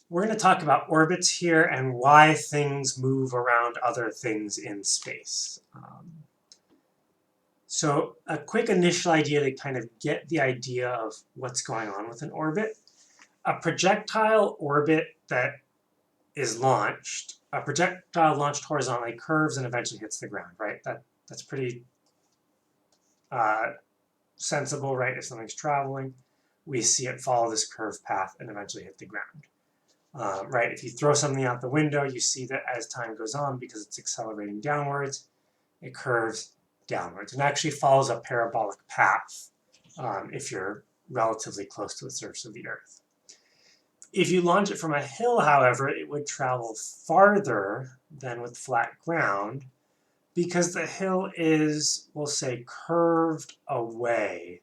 We're going to talk about orbits here and why things move around other things in space. So a quick initial idea to kind of get the idea of what's going on with an orbit. A projectile orbit that is launched, a projectile launched horizontally curves and eventually hits the ground, right? That's pretty sensible, right? If something's traveling, we see it follow this curved path and eventually hit the ground. Right, if you throw something out the window, you see that as time goes on, because it's accelerating downwards, it curves downwards and actually follows a parabolic path if you're relatively close to the surface of the Earth. If you launch it from a hill, however, it would travel farther than with flat ground because the hill is, we'll say, curved away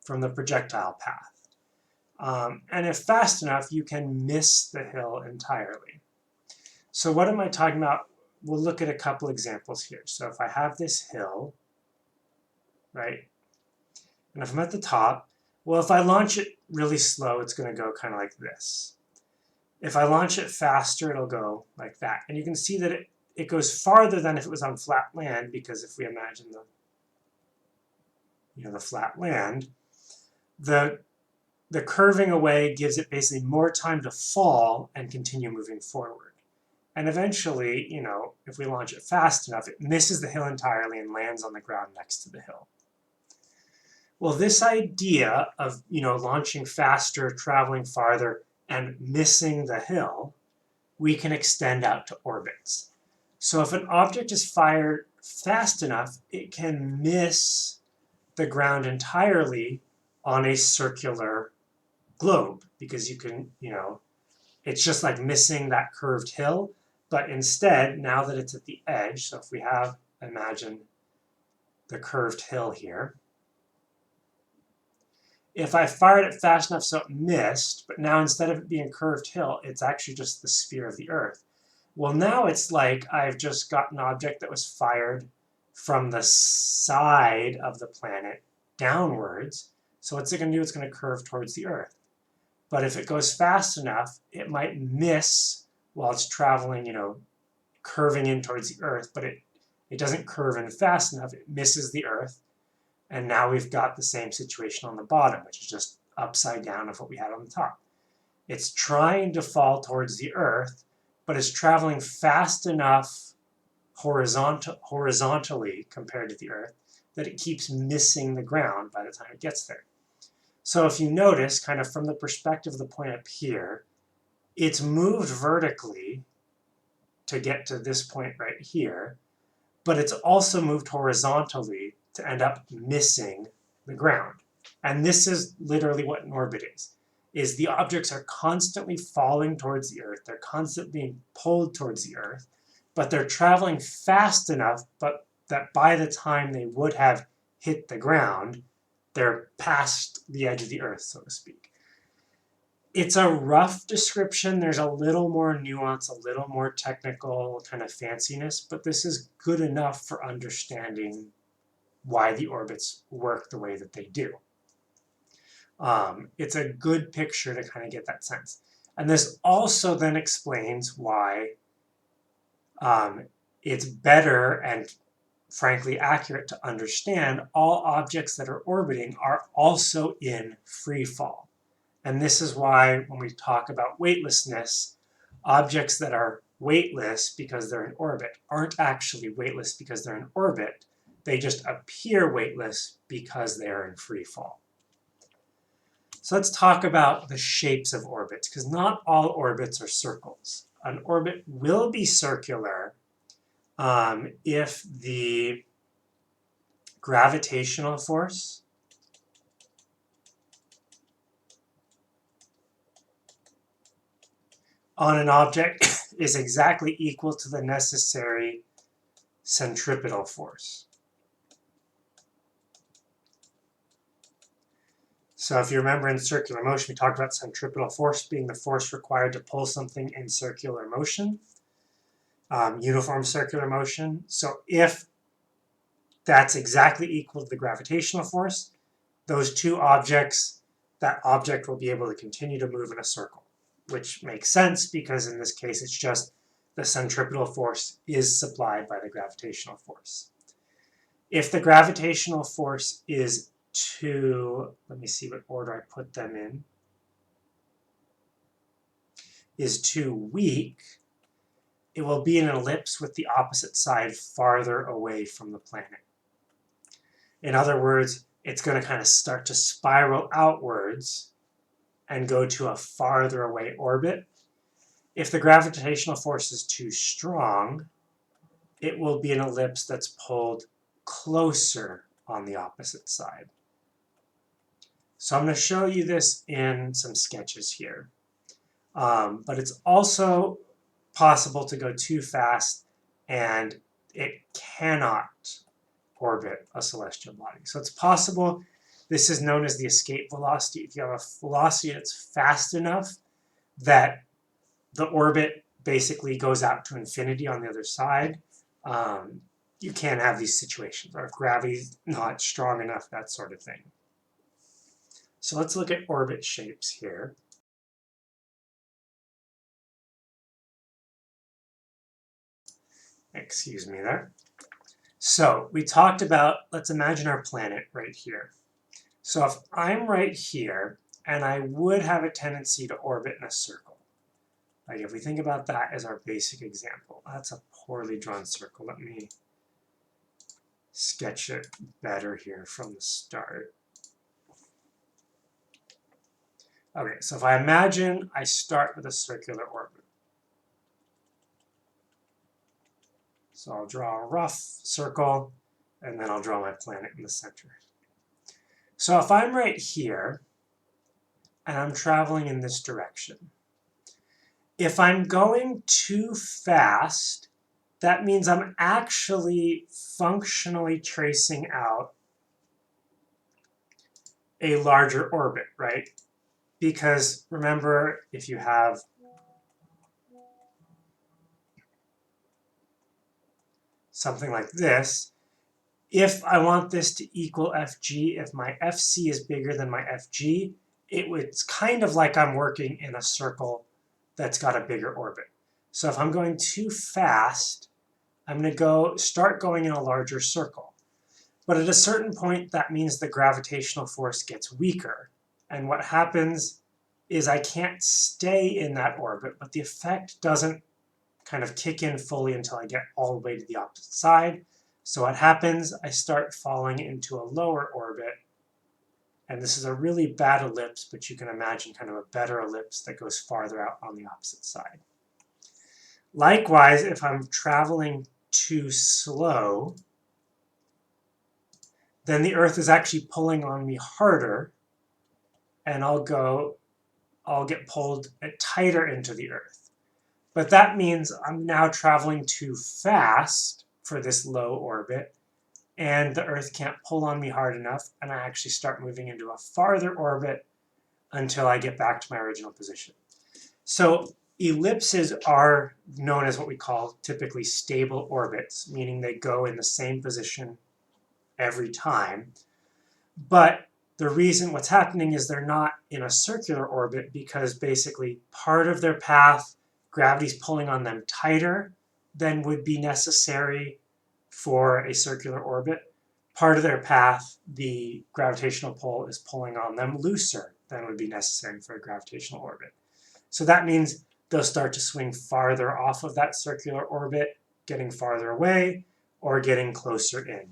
from the projectile path. And if fast enough, you can miss the hill entirely. So what am I talking about? We'll look at a couple examples here. So if I have this hill, right, and if I'm at the top, well, if I launch it really slow, it's going to go kind of like this. If I launch it faster, it'll go like that. And you can see that it goes farther than if it was on flat land, because if we imagine the flat land, the curving away gives it basically more time to fall and continue moving forward. And eventually, if we launch it fast enough, it misses the hill entirely and lands on the ground next to the hill. Well, this idea of, launching faster, traveling farther, and missing the hill, we can extend out to orbits. So if an object is fired fast enough, it can miss the ground entirely on a circular globe, because you can, it's just like missing that curved hill, but instead, now that it's at the edge, so if we imagine the curved hill here, if I fired it fast enough so it missed, but now instead of it being a curved hill, it's actually just the sphere of the Earth. Well, now it's like I've just got an object that was fired from the side of the planet downwards. So what's it going to do? It's going to curve towards the Earth. But if it goes fast enough, it might miss while it's traveling, curving in towards the Earth, but it doesn't curve in fast enough. It misses the Earth. And now we've got the same situation on the bottom, which is just upside down of what we had on the top. It's trying to fall towards the Earth, but it's traveling fast enough horizontally compared to the Earth that it keeps missing the ground by the time it gets there. So if you notice, kind of from the perspective of the point up here, it's moved vertically to get to this point right here, but it's also moved horizontally to end up missing the ground. And this is literally what an orbit is the objects are constantly falling towards the Earth, they're constantly being pulled towards the Earth, but they're traveling fast enough, but that by the time they would have hit the ground, they're past the edge of the Earth, so to speak. It's a rough description. There's a little more nuance, a little more technical kind of fanciness, but this is good enough for understanding why the orbits work the way that they do. It's a good picture to kind of get that sense. And this also then explains why it's better and frankly accurate to understand all objects that are orbiting are also in free fall. And this is why when we talk about weightlessness, objects that are weightless because they're in orbit aren't actually weightless because they're in orbit. They just appear weightless because they are in free fall. So let's talk about the shapes of orbits, because not all orbits are circles. An orbit will be circular if the gravitational force on an object is exactly equal to the necessary centripetal force. So if you remember in circular motion, we talked about centripetal force being the force required to pull something in circular motion, uniform circular motion. So if that's exactly equal to the gravitational force, those two objects that object will be able to continue to move in a circle, which makes sense because in this case it's just the centripetal force is supplied by the gravitational force. If the gravitational force is too, let me see what order I put them in, is too weak, it will be an ellipse with the opposite side farther away from the planet. In other words, it's going to kind of start to spiral outwards and go to a farther away orbit. If the gravitational force is too strong, it will be an ellipse that's pulled closer on the opposite side. So I'm going to show you this in some sketches here. But it's also possible to go too fast and it cannot orbit a celestial body. So it's possible, this is known as the escape velocity. If you have a velocity that's fast enough that the orbit basically goes out to infinity on the other side, you can't have these situations, or if gravity's not strong enough, that sort of thing. So let's look at orbit shapes here. Excuse me there. So we talked about, let's imagine our planet right here. So if I'm right here, and I would have a tendency to orbit in a circle. Like if we think about that as our basic example, that's a poorly drawn circle. Let me sketch it better here from the start. Okay, so if I imagine I start with a circular orbit. So I'll draw a rough circle, and then I'll draw my planet in the center. So if I'm right here, and I'm traveling in this direction, if I'm going too fast, that means I'm actually functionally tracing out a larger orbit, right? Because remember, if you have something like this, if I want this to equal FG, if my FC is bigger than my FG, it's kind of like I'm working in a circle that's got a bigger orbit. So if I'm going too fast, I'm going to start going in a larger circle. But at a certain point, that means the gravitational force gets weaker. And what happens is I can't stay in that orbit, but the effect doesn't kind of kick in fully until I get all the way to the opposite side. So what happens, I start falling into a lower orbit. And this is a really bad ellipse, but you can imagine kind of a better ellipse that goes farther out on the opposite side. Likewise, if I'm traveling too slow, then the Earth is actually pulling on me harder, and I'll get pulled tighter into the Earth. But that means I'm now traveling too fast for this low orbit, and the Earth can't pull on me hard enough, and I actually start moving into a farther orbit until I get back to my original position. So ellipses are known as what we call typically stable orbits, meaning they go in the same position every time. But the reason what's happening is they're not in a circular orbit because basically part of their path, gravity's pulling on them tighter than would be necessary for a circular orbit. Part of their path, the gravitational pull is pulling on them looser than would be necessary for a gravitational orbit. So that means they'll start to swing farther off of that circular orbit, getting farther away, or getting closer in.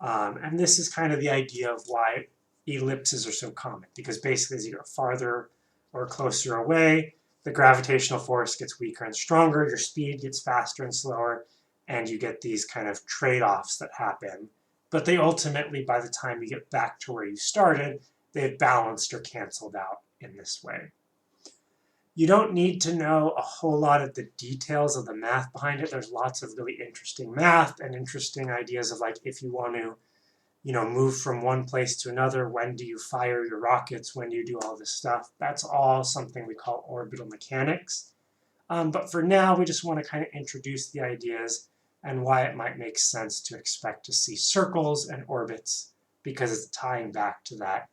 And this is kind of the idea of why ellipses are so common, because basically as you go farther or closer away, the gravitational force gets weaker and stronger, your speed gets faster and slower, and you get these kind of trade-offs that happen. But they ultimately, by the time you get back to where you started, they've balanced or canceled out in this way. You don't need to know a whole lot of the details of the math behind it. There's lots of really interesting math and interesting ideas of like if you want to, move from one place to another, when do you fire your rockets, when do you do all this stuff. That's all something we call orbital mechanics. But for now, we just want to kind of introduce the ideas and why it might make sense to expect to see circles and orbits because it's tying back to that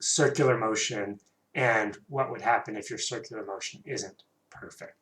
circular motion and what would happen if your circular motion isn't perfect.